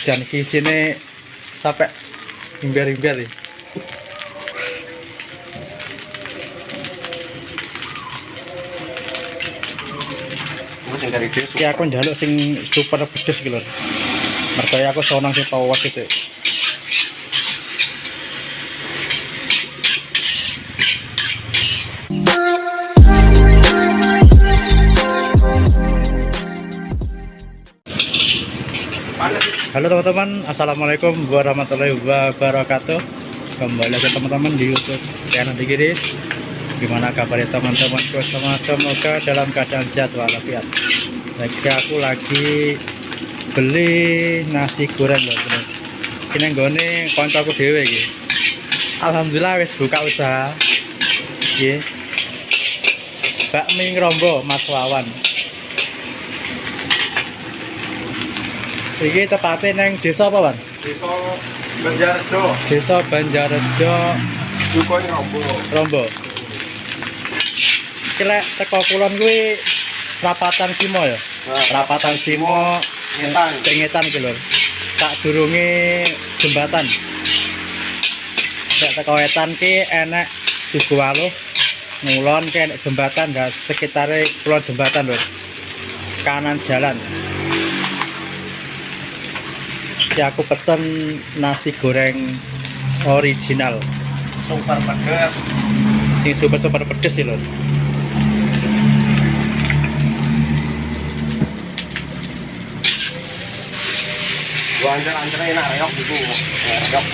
Dan sini sampai imber-imber nih. Iki aku njaluk sing super pedes iki lho. Mergo aku seneng sing tawat itu. Halo teman-teman, assalamualaikum warahmatullahi wabarakatuh. Kembali lagi teman-teman di YouTube channel Digiri. Gimana kabar teman-temanku semua? Semoga dalam keadaan sehat walafiat. Lagi aku lagi beli nasi goreng loh. Ini nggone koncoku dhewe iki. Alhamdulillah wis buka usaha. Nggih. Bakmi Ngrombo Mas Wawan. Iki tepatnya neng desa apa, Wan? Desa Banjarjo. Desa Banjarjo. Duko Ngrombo. Iki lek teko kulon kuwi Rapatan Simo ya. Rapatan Simo Ngetan iki lho. Tak durunge jembatan. Lek teko wetan ki enek Duku Waluh. Ngulon ki enek jembatan dan sekitare kulon jembatan lho. Kanan jalan. Jadi aku pesen nasi goreng original Super pedas. ini super pedes sih lho. Gua ancer-ancer enak reok gitu. Reok.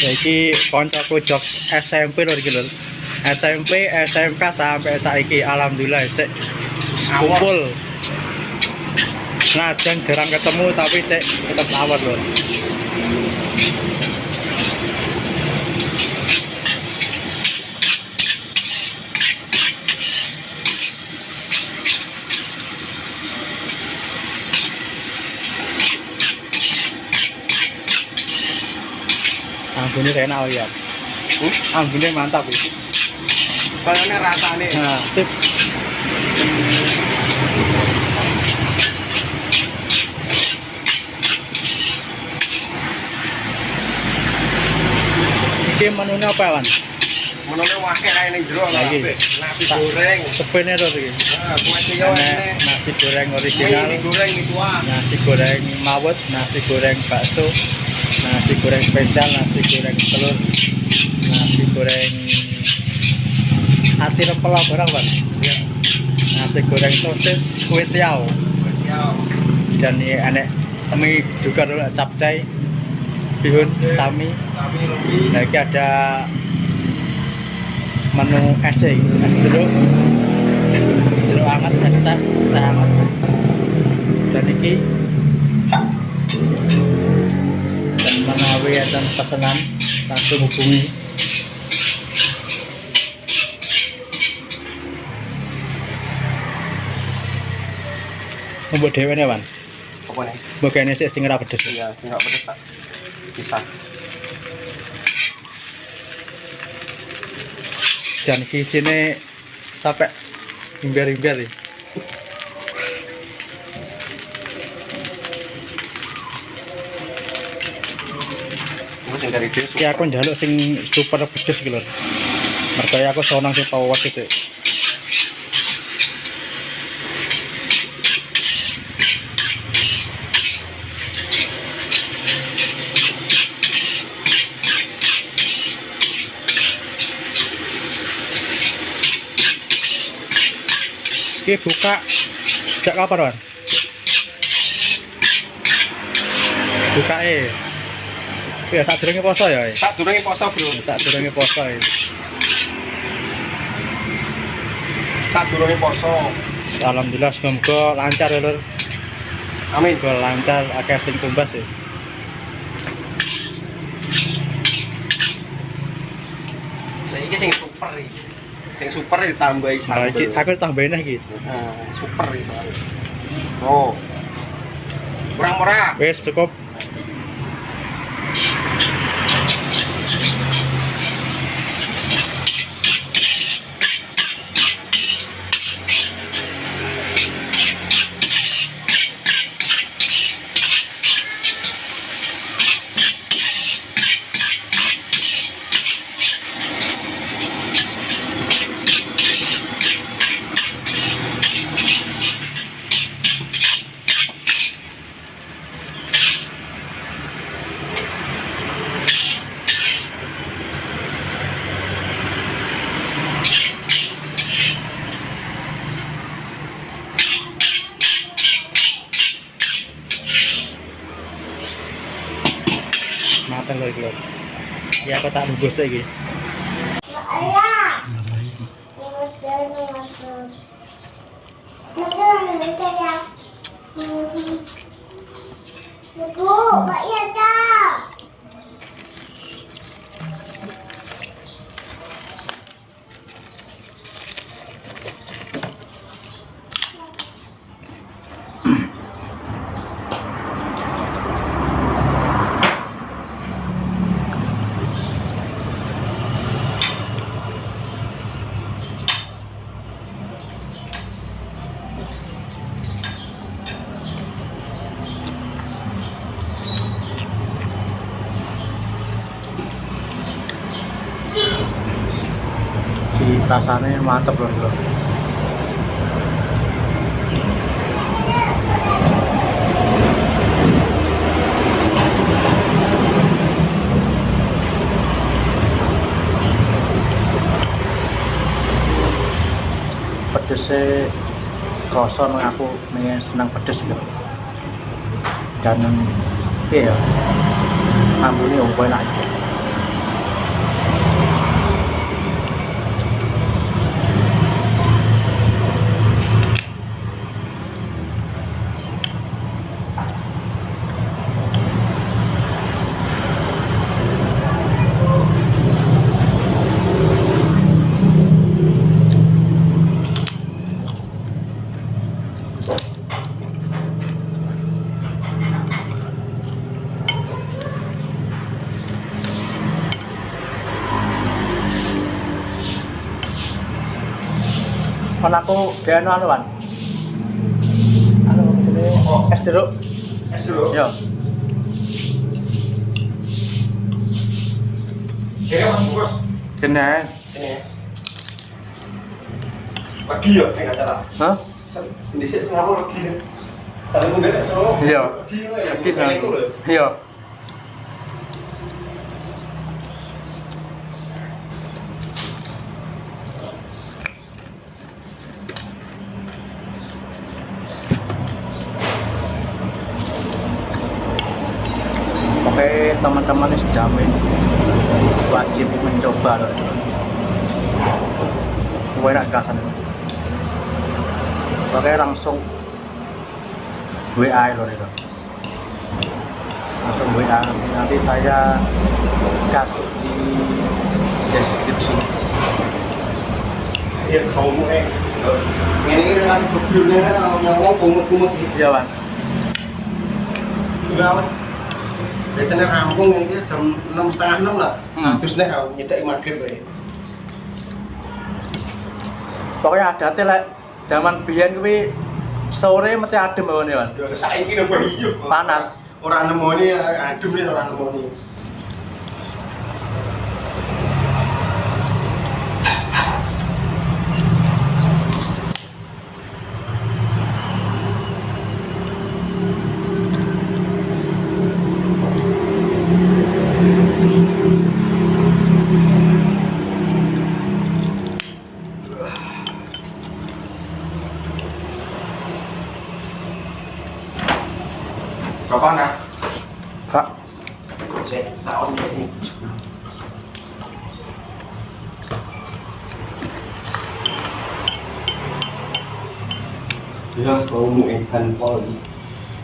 Jadi koncoku jok SMP lho iki lho. SMP, SMK sampai saiki alhamdulillah sik kumpul. Nah, jarang ketemu tapi sik tetap awet lho. Ambune enak ya. Ambune mantap iki. Kayaknya rasanya. Nah, sip. Iki menunya apa, Wan? Menunya wakil kayak ini jero Lagi. nasi goreng. Sepene to iki. Nah, kue tiga ini. Nasi goreng original, Mie goreng itu nasi goreng mawet, nasi goreng bakso, nasi goreng spesial, nasi goreng telur, nasi goreng hati rempel barang, Wan. Iya. Nasi goreng sosis, kue tiaw. Dan ini enek mie juga dulu capcay, bihun, tami. Nah, ini ada menu es jeruk hangat, es teh hangat. Dan ini dan menawi dan pesanan langsung hubungi. Mbok dhewe ne, Wan. Apa nih? Mbok kene sik sing ora pedes. Iya, sih nggak pedas tak. Bisa. Dan sini sampai imber-imber nih. Gue sing dari desa. Iki aku njaluk sing super pedes iki lho. Mergo aku seneng sing tawat itu. Iki buka sejak kapan, Wan? Bukae. Ya sak durunge poso ya. Tak durunge poso, Bro. Sak durunge poso. Sak durunge poso. Alhamdulillah semoga lancar ya, Lur. Amin. Semoga lancar akeh sing tumbas ya. Saiki sing super iki. Sing super ditambahi Nah, iki sambel. aku tambahin iki. Nah, super iki. Oh. Kurang murah. Wes cukup. iki lho. Ya aku tak bungkus iki. Rasanya mantep loh bro. Pedesnya kosong aku senang pedes gitu. Dan iya ambune enak aja. Kan aku dia anu kan. Es jeruk. Es jeruk. Yo. Kira Mas Bungkus. Kene. Ini. Pagi ya nek acara. Hah? Dhisik setengah pagi. Saling ngombe so. Iya. Pagi ya. Iya. Oke teman-teman jamin wajib mencoba loh. Enak gasan. Oke langsung WA loh itu. Langsung WA nanti saya kasih di deskripsi. Iya somu ini kan bebyurnya kan ngomong kumut-kumut gitu. Iya, Bang. Sudah biasanya rampung ini jam 6:30 lah. Terus nih aku nyedaki maghrib ya. Pokoknya ada lek zaman biyen kuwi sore mesti adem bawane, Wan. Ya saiki napa iya. Panas. Ora nemoni adem nih ora nemoni. Kapan ya? Kak, Cek tahun ini. Dia selalu insan poli.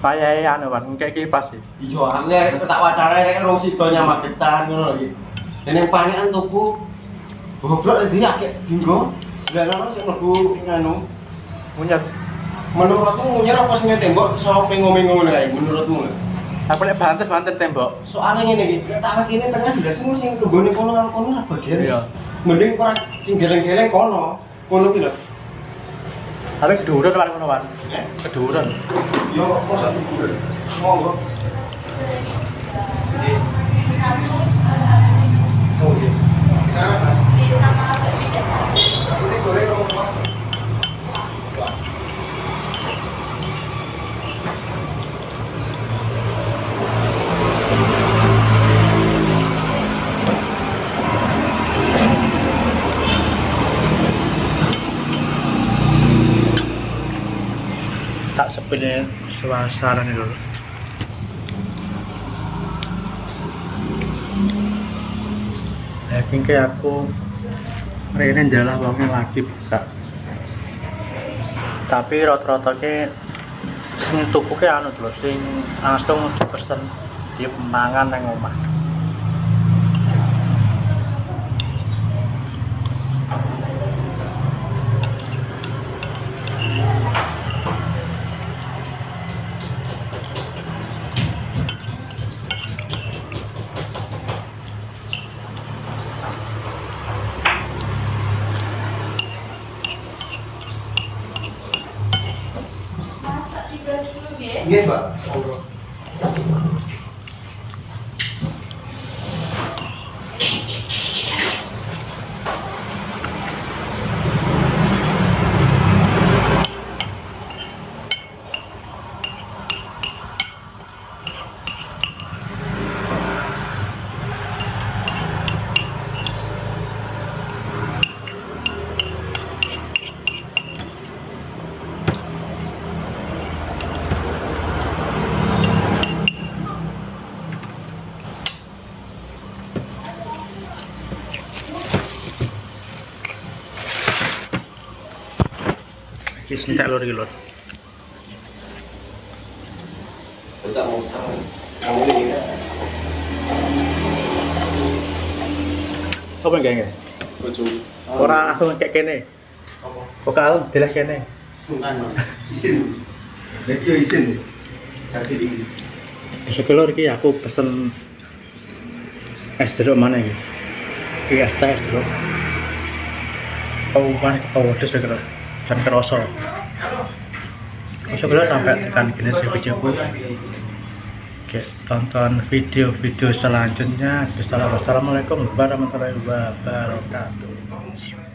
kayak anu Wan, kayak kipas sih. Ijo ane tak wacana nek rong sidonya magetan ngono lho iki. Dene panikan tuku goblok iki akeh dinggo. Jelana sing mlebu nganu. Munyer. Menurutmu nyer apa sing tembok iso pengo-mengo ngene kae menurutmu? Aku lek banter tembok. Soalnya ngene iki, tak kene tengah ndasmu sing nggone kono lan kono lah bagian. Iya. Mending ora sing geleng-geleng kono. Kono ki lho. Tapi keduren Wan ngono Wan. Eh, Keduren. yo mosok cukup. Monggo. Iki. Oh, iya. Kenapa? Aku ini goreng apa? Tak sepilih suasana nih dulu. daging kayak aku ini adalah wongnya lagi buka, tapi rata-rata ke sing tuku ke anu lho, sing langsung dipesen di mangan nang omah. Nggih, Pak. Iki sentek lur iki lur. Tak mau. Kamu ini. Sopo geng? Bojo. Ora langsung kayak kene. Apa? Kok kalem delah kene. Bukan, isin. Jadi yo isin. Kasih di. Sekelor iki aku pesen es jeruk mana iki? Iki es teh es jeruk. Terus sekelor. Dan kerosol. Sekelor sampai tekan gini sih videoku. Oke, tonton video selanjutnya. Assalamualaikum warahmatullahi wabarakatuh.